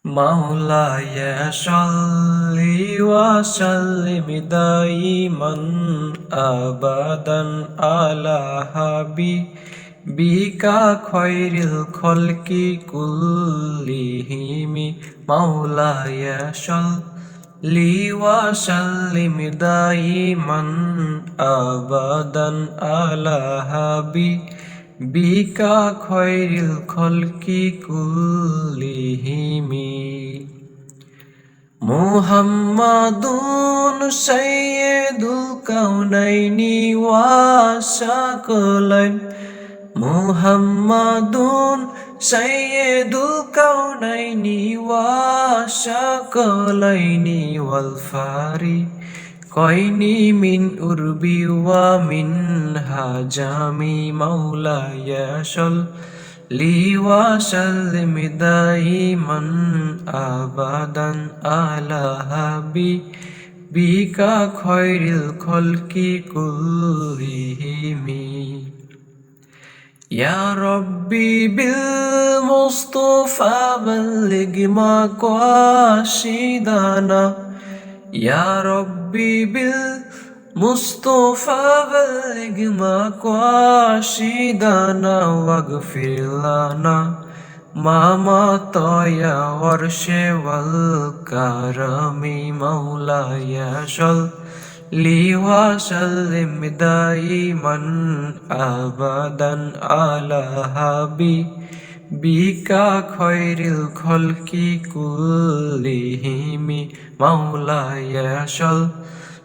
مولاي صل وسلم دائما أبدا على حبيبك خير الخلق كلهم مولاي صل وسلم دائما أبدا على حبيبك خير الخلق كلهم মুহাম্মাদুন সাইয়্যিদুল কাউনাইনি ওয়া সাকলাইন মুহাম্মাদুন সাইয়্যিদুল কাউনাইনি ওয়া সাকলাইনি ওয়াল ফারিকাইনি মিন উরবি ওয়া মিন হাজামি মাওলায়া صلي وسلم دائما أبدا على حبيبك خير الخلق كلهم يا ربي بالمصطفى بلغ مقاصدنا يا ربي بالمصطفى بلغ مقاصدنا واغفر لنا ما مضى يا عرش والكرم مولاي صل وسلم دائما أبدا على حبيبك خير الخلق كلهم مولاي صل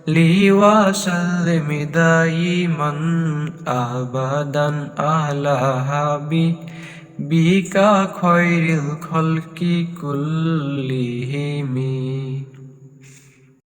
وسلم دائما أبدا على حبيبك خير الخلق كلهم